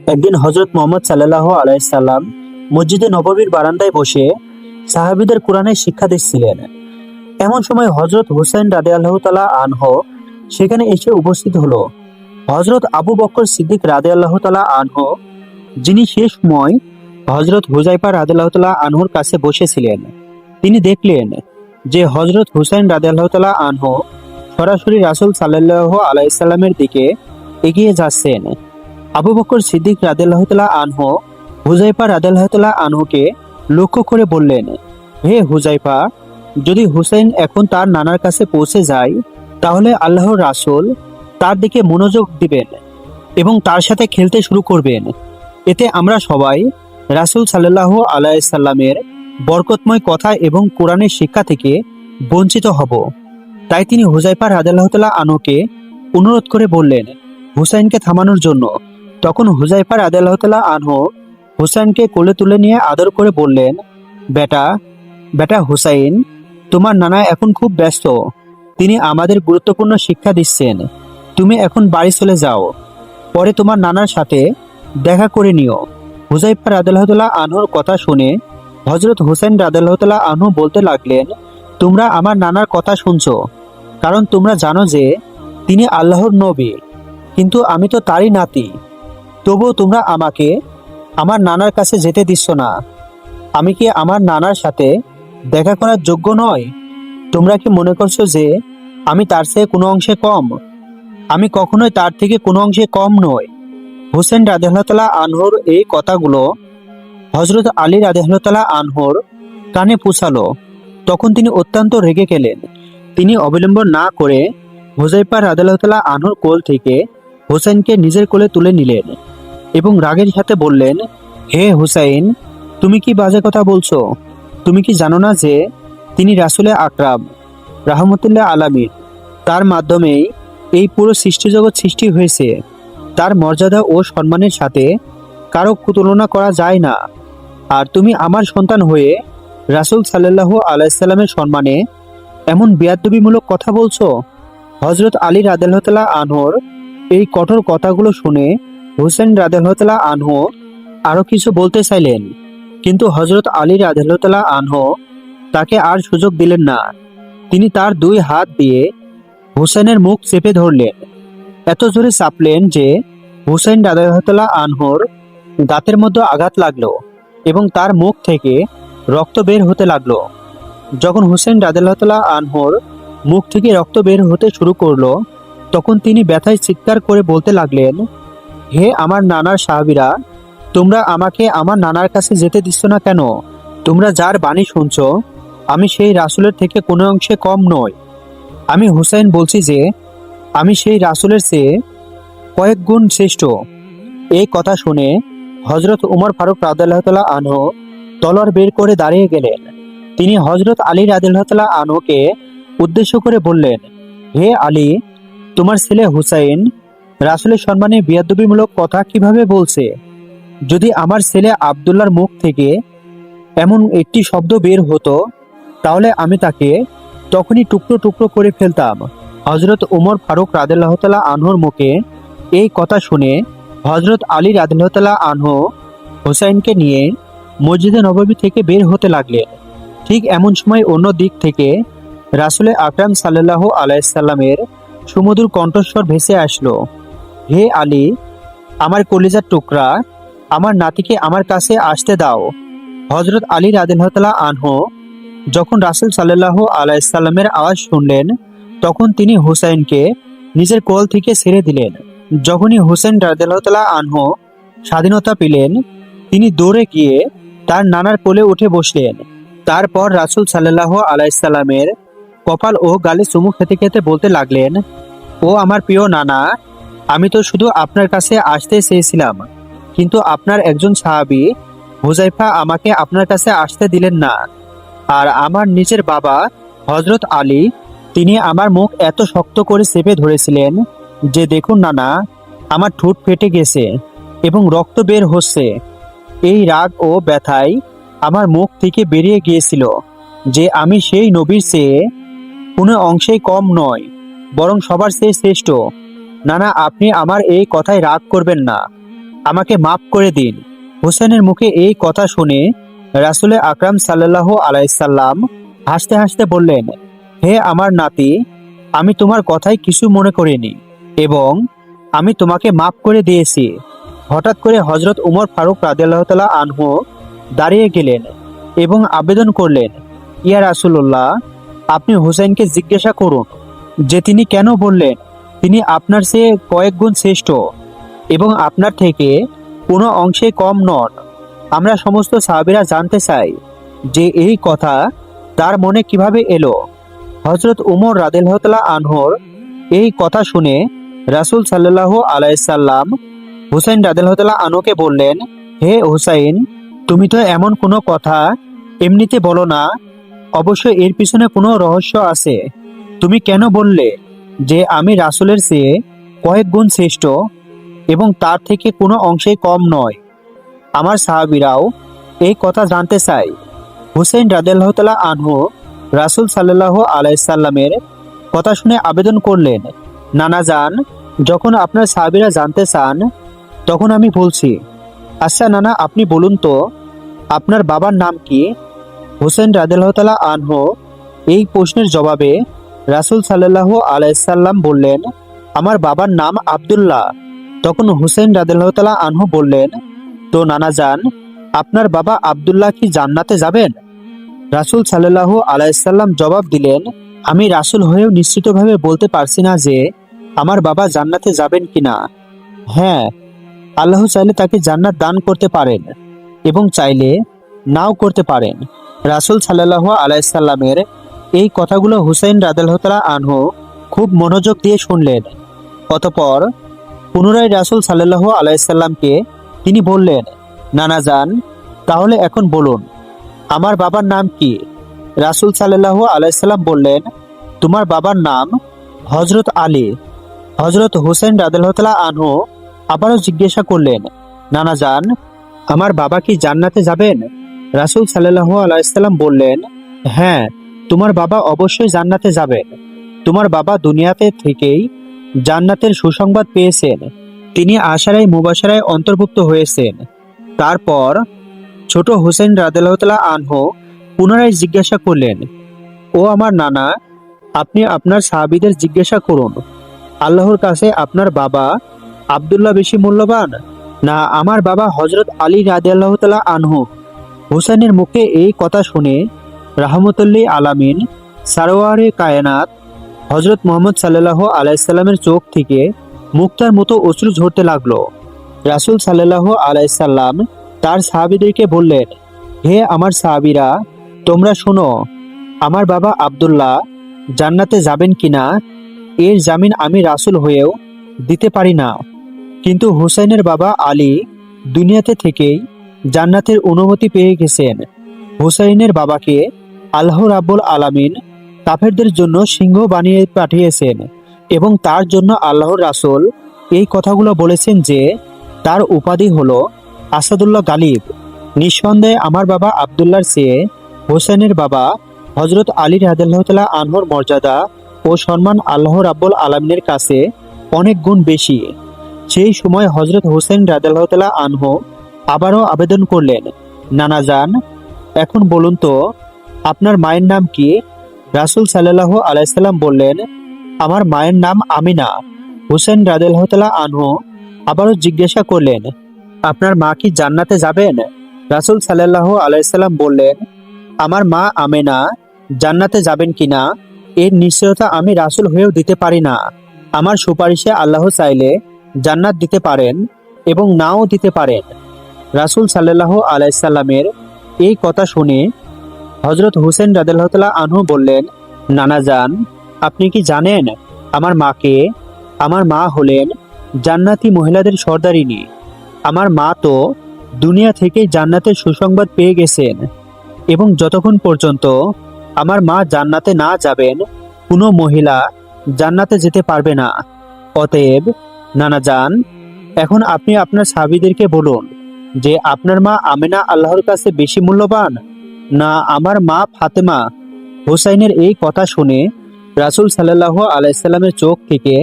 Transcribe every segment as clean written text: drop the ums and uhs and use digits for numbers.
একদিন হযরত মুহাম্মদ সাল্লাল্লাহু আলাইহি সাল্লাম মসজিদে নববীর বারান্দায় বসে সাহাবীদের কোরআনের শিক্ষা দিচ্ছিলেন। এমন সময় হযরত হুসাইন রাদিয়াল্লাহু তাআলা আনহু সেখানে এসে উপস্থিত হলো। হযরত আবু বকর সিদ্দিক রাদিয়াল্লাহু তাআলা আনহু, যিনি সে সময় হযরত হুযায়ফা রাদিয়াল্লাহু তাআলা আনহুর কাছে বসেছিলেন, তিনি দেখলেন যে হযরত হুসাইন রাদিয়াল্লাহু তাআলা আনহু সরাসরি রাসূল সাল্লাল্লাহু আলাইহি সাল্লামের দিকে এগিয়ে যাচ্ছেন। আবু বকর সিদ্দিক রাদিয়াল্লাহু তাআলা আনহু হুযায়ফা রাদিয়াল্লাহু তাআলা আনহুকে লক্ষ্য করে বললেন, হে হুযায়ফা, যদি হুসাইন এখন তার নানার কাছে পৌঁছে যায় তাহলে আল্লাহর রাসূল তার দিকে মনোযোগ দিবেন এবং তার সাথে খেলতে শুরু করবেন। এতে আমরা সবাই রাসূল সাল্লাল্লাহু আলাইহি সাল্লামের বরকতময় কথা এবং কোরআনের শিক্ষা থেকে বঞ্চিত হব। তাই তিনি হুযায়ফা রাদিয়াল্লাহু তাআলা আনহুকে অনুরোধ করে বললেন হুসাইনকে থামানোর জন্য। তখন হুযায়ফা রাদিয়াল্লাহু তাআলা আনহু হুসাইনকে কোলে তুলে নিয়ে আদর করে বললেন, বেটা বেটা হুসাইন, তোমার নানা এখন খুব ব্যস্ত, তিনি আমাদের গুরুত্বপূর্ণ শিক্ষা দিচ্ছেন। তুমি এখন বাড়ি চলে যাও, পরে তোমার নানার সাথে দেখা করে নিও। হুযায়ফা রাদিয়াল্লাহু তাআলা আনহুর কথা শুনে হযরত হুসাইন রাদিয়াল্লাহু তাআলা আনহু বলতে লাগলেন, তোমরা আমার নানার কথা শুনছো, কারণ তোমরা জানো যে তিনি আল্লাহর নবী, কিন্তু আমি তো তারই নাতি। তবুও তোমরা আমাকে আমার নানার কাছে যেতে দিচ্ছ না। আমি কি আমার নানার সাথে দেখা করার যোগ্য নয়? তোমরা কি মনে করছো যে আমি তার চেয়ে কোনো অংশে কম? আমি কখনোই তার থেকে কোনো অংশে কম নই। হুসেন রাদিয়াল্লাহু তাআলা আনহুর এই কথাগুলো হযরত আলী রাদিয়াল্লাহু তাআলা আনহুর কানে পৌঁছালো। তখন তিনি অত্যন্ত রেগে গেলেন। তিনি অবিলম্ব না করে হুযায়ফা রাদিয়াল্লাহু তাআলা আনহুর কোল থেকে হুসাইনকে নিজের কোলে তুলে নিলেন এবং রাগের সাথে বললেন, হে হুসাইন, তুমি কি বাজে কথা বলছো? তুমি কি জানো না যে তিনি রাসূলে আকরাম রাহমাতুল্লাহ আলামিন, তার মাধ্যমেই এই পুরো সৃষ্টিজগৎ সৃষ্টি হয়েছে। তার মর্যাদা ও সম্মানের সাথে কারো তুলনা করা যায় না। আর তুমি আমার সন্তান হয়ে রাসূল সাল্লাল্লাহু আলাইহি সাল্লামের সম্মানে এমন বেয়াদবিমূলক কথা বলছো? হযরত আলী রাদিয়াল্লাহু তাআলা আনহুর এই কঠোর কথাগুলো শুনে হুসেন রাদিয়াল্লাহু তাআলা আনহু আরো কিছু বলতে চাইলেন, কিন্তু হযরত আলী রাদিয়াল্লাহু তাআলা আনহু তাকে আর সুযোগ দিলেন না। তিনি তার দুই হাত দিয়ে হুসেনের মুখ চেপে ধরলেন, এত জোরে চাপলেন যে হুসেন রাদিয়াল্লাহু তাআলা আনহুর দাঁতের মধ্যে আঘাত লাগলো এবং তার মুখ থেকে রক্ত বের হতে লাগলো। যখন হুসেন রাদিয়াল্লাহু তাআলা আনহুর মুখ থেকে রক্ত বের হতে শুরু করলো, তখন তিনি ব্যথায় চিৎকার করে বলতে লাগলেন, হে আমার নানার সাহাবীরা, তোমরা আমাকে আমার নানার কাছে যেতে দিচ্ছ না কেন? তোমরা যার বাণী শুনছো, আমি সেই রাসূলের থেকে কোনো অংশে কম নই। আমি হুসাইন বলছি যে আমি সেই রাসূলের চেয়ে কয়েক গুণ শ্রেষ্ঠ। এই কথা শুনে হযরত উমর ফারুক রাদিয়াল্লাহু তাআলা আনহু তলোয়ার বের করে দাঁড়িয়ে গেলেন। তিনি হযরত আলী রাদিয়াল্লাহু তাআলা আনহুকে উদ্দেশ্য করে বললেন, হে আলী, তোমার ছেলে হুসাইন রাসূলের সম্মানে বেয়াদবিমূলক কথা কিভাবে বলছে? যদি আমার ছেলে আব্দুল্লাহর মুখ থেকে এমন একটি শব্দ বের হতো, তাহলে আমি তাকে তখনই টুকরো টুকরো করে ফেলতাম। হযরত উমর ফারুক রাদিয়াল্লাহু তাআলা আনহুর মুখে এই কথা শুনে হযরত আলী রাদিয়াল্লাহু তাআলা আনহু হুসাইনকে নিয়ে মসজিদে নববী থেকে বের হতে লাগলেন। ঠিক এমন সময় অন্য দিক থেকে রাসূলে আকরাম সাল্লাল্লাহু আলাইহি সাল্লামের সুমধুর কণ্ঠস্বর ভেসে আসলো, হে আলী, আমার কলিজার টুকরা, আমার নাতিকে আমার কাছে আসতে দাও। হযরত আলী রাদিয়াল্লাহু তাআলা আনহু যখন রাসূল সাল্লাল্লাহু আলাইহি সাল্লামের আওয়াজ শুনলেন, তখন তিনি হুসাইনকে নিজের কোল থেকে ছেড়ে দিলেন। যখনই হুসেন রাদিয়াল্লাহু তাআলা আনহু স্বাধীনতা পেলেন, তিনি দৌড়ে গিয়ে তার নানার কোলে উঠে বসলেন। তারপর রাসূল সাল্লাল্লাহু আলাইহি সাল্লামের কপাল ও গালে চুমু খেতে খেতে বলতে লাগলেন, ও আমার প্রিয় নানা, আমি তো শুধু আপনার কাছে আসতে চেয়েছিলাম, কিন্তু আপনার একজন সাহাবী হুযায়ফা আমাকে আপনার কাছে আসতে দিলেন না। আর আমার নিজের বাবা হযরত আলী, তিনি আমার মুখ এত শক্ত করে চেপে ধরেছিলেন যে দেখুন নানা, আমার ঠোঁট ফেটে গেছে এবং রক্ত বের হচ্ছে। এই রাগ ও ব্যথায় আমার মুখ থেকে বেরিয়ে গিয়েছিল যে আমি সেই নবীর চেয়ে কোনো অংশেই কম নয়, বরং সবার চেয়ে শ্রেষ্ঠ। নানা, আপনি আমার এই কথায় রাগ করবেন না। আমাকে মাফ করে দিন। হুসেনের মুখে এই কথা শুনে রাসূলে আকরাম সাল্লাল্লাহু আলাইহি সাল্লাম হাসতে হাসতে বললেন, হে আমার নাতি, আমি তোমার কথাই কিছু মনে করিনি এবং আমি তোমাকে মাফ করে দিয়েছি। হঠাৎ করে হযরত উমর ফারুক রাদিয়াল্লাহু তাআলা আনহু দাঁড়িয়ে গেলেন এবং আবেদন করলেন, ইয়া রাসূলুল্লাহ, আপনি হুসাইনকে জিজ্ঞাসা করুন যে তিনি কেন বললেন তিনি আপনার চেয়ে কয়েক গুণ শ্রেষ্ঠ এবং আপনার থেকে কোনো অংশে কম নন। আমরা সমস্ত সাহাবীরা জানতে চাই যে এই কথা তার মনে কিভাবে এলো। হযরত উমর রাদিয়াল্লাহু তাআলা আনহুর এই কথা শুনে রাসূল সাল্লাল্লাহু আলাইহি সাল্লাম হুসাইন রাদিয়াল্লাহু তাআলা আনহুকে বললেন, হে হুসাইন, তুমি তো এমন কোনো কথা এমনিতে বলো না, অবশ্যই এর পিছনে কোনো রহস্য আছে। তুমি কেন বললে যে আমি রাসূলের চেয়ে কয়েক গুণ শ্রেষ্ঠ এবং তার থেকে কোনো অংশে কম নয়? আমার সাহাবীরাও এই কথা জানতে চায়। হুসাইন রাদিয়াল্লাহু তাআলা আনহু রাসূল সাল্লাল্লাহু আলাইহি সাল্লামের কথা শুনে আবেদন করলেন, নানা যান, যখন আপনার সাহাবীরা জানতে চান তখন আমি বলছি। আচ্ছা নানা, আপনি বলুন তো আপনার বাবার নাম কি? হুসেন রাদিয়াল্লাহু তাআলা আনহু এই প্রশ্নের জবাবে রাসূল সাল্লাল্লাহু আলাইহি সাল্লাম বললেন, আমার বাবার নাম আব্দুল্লাহ। তখন হুসেন রাদিয়াল্লাহু তাআলা আনহু বললেন, তো নানা যান, আপনার বাবা আব্দুল্লাহ কি জান্নাতে যাবেন? রাসূল সাল্লাল্লাহু আলাইহি সাল্লাম জবাব দিলেন, আমি রাসূল হয়েও নিশ্চিতভাবে বলতে পারছি না যে আমার বাবা জান্নাতে যাবেন কিনা। হ্যাঁ, আল্লাহ চাইলে তাকে জান্নাত দান করতে পারেন এবং চাইলে নাও করতে পারেন। রাসূল সাল্লাল্লাহু আলাইহি সাল্লামের এই কথাগুলো হুসাইন রাদিয়াল্লাহু তাআলা আনহু খুব মনোযোগ দিয়ে শুনলেন। অতঃপর পুনরায় রাসূল সাল্লাল্লাহু আলাইহি সাল্লামকে তিনি বললেন, নানা যান, তাহলে এখন বলুন আমার বাবার নাম কি? রাসূল সাল্লাল্লাহু আলাইহি সাল্লাম বললেন, তোমার বাবার নাম হযরত আলী। হযরত হুসাইন রাদিয়াল্লাহু তাআলা আনহু আবারও জিজ্ঞাসা করলেন, নানা যান, আমার বাবা কি জান্নাতে যাবেন? রাসূল সাল্লাল্লাহু আলাইহি সাল্লাম বললেন, হ্যাঁ, তোমার বাবা অবশ্যই জান্নাতে যাবেন। তোমার বাবা দুনিয়াতে থেকেই জান্নাতের সুসংবাদ পেয়েছেন। তিনি আশারায়ে মুবাশশারায় অন্তর্ভুক্ত হয়েছেন। তারপর ছোট হুসেন রাদিয়াল্লাহু তাআলা আনহু পুনরায় জিজ্ঞাসা করলেন, ও আমার নানা, আপনি আপনার সাহাবীদের জিজ্ঞাসা করুন, আল্লাহর কাছে আপনার বাবা আব্দুল্লাহ বেশি মূল্যবান না আমার বাবা হযরত আলী রাদিয়াল্লাহু তাআলা আনহু? হুসাইনের মুখে এই কথা শুনে রাহমাতুল্লিল আলামিন সারওয়ারে কায়নাত হযরত মুহাম্মদ সাল্লাল্লাহু আলাইহি সাল্লামের চোখ থেকে মুক্তার মতো অশ্রু ঝরতে লাগলো। রাসূল সাল্লাল্লাহু আলাইহি সাল্লাম তার সাহাবীদেরকে বললেন, হে আমার সাহাবীরা, তোমরা শোনো, আমার বাবা আব্দুল্লাহ জান্নাতে যাবেন কিনা এর জামিন আমি রাসূল হয়েও দিতে পারি না, কিন্তু হুসাইনের বাবা আলী দুনিয়াতে থেকেই জান্নাতের অনুমতি পেয়ে গেছেন। হুসাইনের বাবাকে আল্লাহ রাব্বুল আলামিন কাফেরদের জন্য সিংহ বানিয়ে পাঠিয়েছেন এবং তার জন্য আল্লাহর রাসূল এই কথাগুলো বলেছেন যে তার উপাধি হলো আসাদুল্লাহ গালিব। নিঃসন্দেহে আমার বাবা আব্দুল্লাহর চেয়ে হুসাইনের বাবা হযরত আলী রাদিয়াল্লাহু তাআলা আনহুর মর্যাদা ও সম্মান আল্লাহ রাব্বুল আলামিনের কাছে অনেক গুণ বেশি। সেই সময় হযরত হুসাইন রাদিয়াল্লাহু তাআলা আনহু আবারও আবেদন করলেন, নানা যান, এখন বলুন তো আপনার মায়ের নাম কি? রাসূল সাল্লাল্লাহু আলাইহি সাল্লাম বললেন, আমার মায়ের নাম আমিনা। হুসাইন রাদিয়াল্লাহু তাআলা আনহু আবারও জিজ্ঞাসা করলেন, আপনার মা কি জান্নাতে যাবেন? রাসূল সাল্লাল্লাহু আলাইহি সাল্লাম বললেন, আমার মা আমিনা জান্নাতে যাবেন কিনা এর নিশ্চয়তা আমি রাসূল হয়েও দিতে পারি না। আমার সুপারিশে আল্লাহ চাইলে জান্নাত দিতে পারেন এবং নাও দিতে পারেন। রাসূল সাল্লাল্লাহু আলাইহি সাল্লামের এই কথা শুনে হযরত হুসেন রাদিয়াল্লাহু তাআলা আনহু বললেন, নানা যান, আপনি কি জানেন আমার মাকে? আমার মা হলেন জান্নাতি মহিলাদের সর্দারিনী। আমার মা তো দুনিয়া থেকেই জান্নাতের সুসংবাদ পেয়ে গেছেন এবং যতক্ষণ পর্যন্ত আমার মা জান্নাতে না যাবেন কোনো মহিলা জান্নাতে যেতে পারবে না। অতএব নানা যান, এখন আপনি আপনার সাহাবীদেরকে বলুন যে আপনার মা আমিনা আল্লাহর কাছে বেশি মূল্যবান না আমার মা ফাতেমা? হুসাইনের এই কথা শুনে রাসূল সাল্লাল্লাহু আলাইহি সাল্লামের চোখ থেকে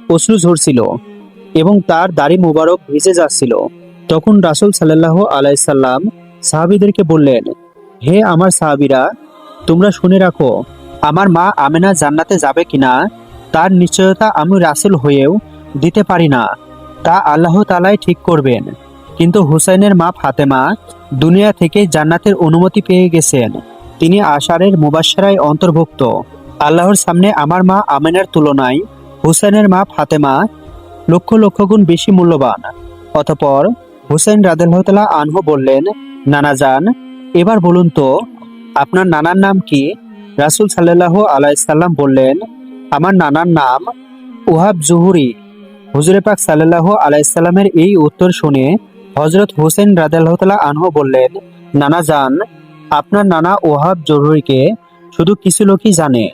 অশ্রু ঝরছিল এবং তার দাড়ি মোবারক ভিজে যাচ্ছিল। তখন রাসূল সাল্লাল্লাহু আলাইহি সাল্লাম সাহাবীদেরকে বললেন, হে আমার সাহাবীরা, তোমরা শুনে রাখো, আমার মা আমেনা জান্নাতে যাবে কিনা তার নিশ্চয়তা আমি রাসূল হয়েও দিতে পারি না, তা আল্লাহ তাআলাই ঠিক করবেন। কিন্তু হুসাইনের মা ফাতেমা দুনিয়া থেকে জান্নাতের অনুমতি পেয়ে গেছেন, তিনি আশারের মুবাশশারায় অন্তর্ভুক্ত। আল্লাহর সামনে আমার মা আমেনার তুলনায় হুসাইনের মা ফাতেমা লক্ষ লক্ষ গুণ বেশি মূল্যবান। অতঃপর হুসাইন রাদিয়াল্লাহু তাআলা আনহু বললেন, নানা যান, এবার বলুন তো আপনার নানার নাম কি? রাসূল সাল্লাল্লাহু আলাইহি সাল্লাম বললেন, আমার নানার নাম ওহাব জুহুরি। হুজুরে পাক সাল্লাল্লাহু আলাইহি সাল্লামের এই উত্তর শুনে হযরত হুসেন রাদিয়াল্লাহু তাআলা আনহু বললেন, নানা যান, আপনার নানা ওহাব জহুরীকে শুধু কিছু লোকই জানে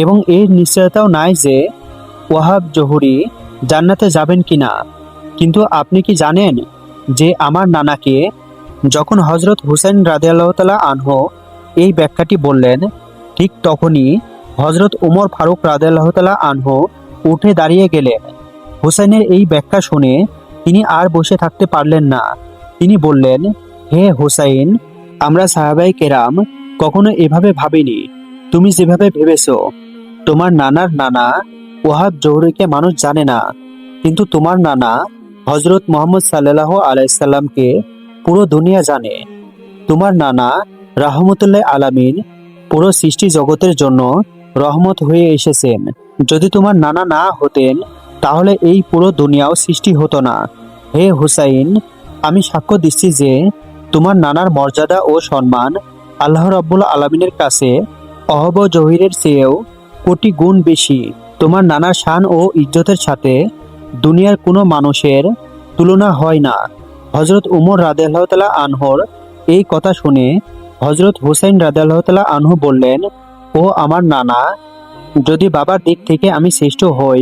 এবং এর নিশ্চয়তাও নাই যে ওহাব জহুরী জান্নাতে যাবেন কিনা। কিন্তু আপনি কি জানেন যে আমার নানাকে? যখন হযরত হুসেন রাদিয়াল্লাহু তাআলা আনহু এই ব্যাখ্যাটি বললেন, ঠিক তখনই হযরত ওমর ফারুক রাদিয়াল্লাহু তাআলা আনহু উঠে দাঁড়িয়ে গেলেন। হুসাইনের এই ব্যাখ্যা শুনে তিনি আর বসে থাকতে পারলেন না। তিনি বললেন, হে হুসাইন, আমরা সাহাবায়ে কেরাম কখনো এভাবে ভাবিনি তুমি যেভাবে ভেবেছো। তোমার নানার নানা ওহাব জহুরীকে মানুষ জানে না, কিন্তু তোমার নানা হযরত মুহাম্মদ সাল্লাল্লাহু আলাইহি সাল্লামকে পুরো দুনিয়া জানে। তোমার নানা রাহমাতুল্লাহ আলামিন পুরো সৃষ্টি জগতের জন্য রহমত হয়ে এসেছেন। যদি তোমার নানা না হতেন তাহলে এই পুরো দুনিয়াও সৃষ্টি হতো না। হে হুসাইন, আমি সাক্ষ্য দিচ্ছি যে তোমার নানার মর্যাদা ও সম্মান আল্লাহ রাব্বুল আলামিনের কাছে ওহাব জহিরের চেয়েও কোটি গুণ বেশি। তোমার নানার শান ও ইজ্জতের সাথে দুনিয়ার কোনো মানুষের তুলনা হয় না। হযরত উমর রাদিয়াল্লাহু তাআলা আনহুর এই কথা শুনে হযরত হুসাইন রাদিয়াল্লাহু তাআলা আনহু বললেন, ও আমার নানা, যদি বাবার দিক থেকে আমি শ্রেষ্ঠ হই,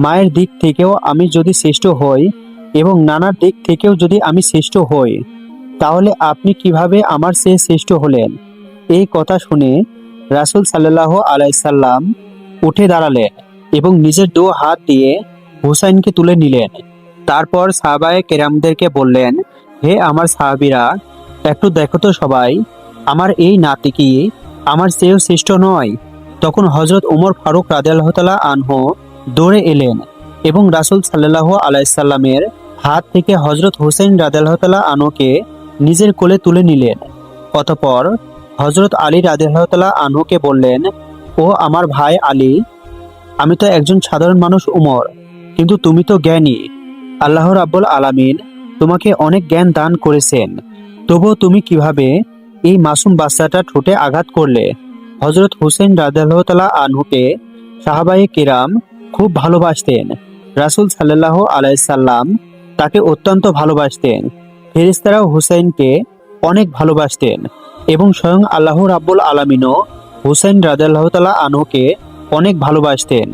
মায়ের দিক থেকেও আমি যদি শ্রেষ্ঠ হই এবং নানার দিক থেকেও যদি আমি শ্রেষ্ঠ হই, তাহলে আপনি কিভাবে আমার চেয়ে শ্রেষ্ঠ হলেন? এই কথা শুনে রাসূল সাল্লাল্লাহু আলাইহি সাল্লাম উঠে দাঁড়ালেন এবং নিজের দু হাত দিয়ে হুসাইনকে তুলে নিলেন। তারপর সাহাবায়ে কেরামদেরকে বললেন, হে আমার সাহাবীরা, একটু দেখো তো সবাই, আমার এই নাতি কি আমার চেয়েও শ্রেষ্ঠ নয়? তখন হযরত ওমর ফারুক রাদিয়াল্লাহু তাআলা আনহু দৌড়ে এলেন এবং রাসূল সাল্লাল্লাহু আলাইহি সাল্লামের হাত থেকে হযরত হুসাইন রাদিয়াল্লাহু তাআলা আনহুকে নিজের কোলে তুলে নিলেন। অতঃপর হযরত আলী রাদিয়াল্লাহু তাআলা আনহুকে বললেন, ও আমার ভাই আলী, আমি তো একজন সাধারণ মানুষ উমর, কিন্তু তুমি তো জ্ঞানী। আল্লাহ রাব্বুল আলামিন তোমাকে অনেক জ্ঞান দান করেছেন, তবুও তুমি কিভাবে এই মাসুম বাচ্চাটা ঠোঁটে আঘাত করলে? হযরত হুসেন রাদিয়াল্লাহু তাআলা আনহুকে সাহাবায়ে কিরাম খুব ভালোবাসতেন। রাসূল সাল্লাল্লাহু আলাইহি সাল্লাম তাকে অত্যন্ত ভালোবাসতেন। ফেরেশতারাও হুসাইনকে অনেক ভালোবাসতেন এবং স্বয়ং আল্লাহ রাব্বুল আলামিনও হুসাইন রাদিয়াল্লাহু তাআলা আনহুকে অনেক ভালোবাসতেন।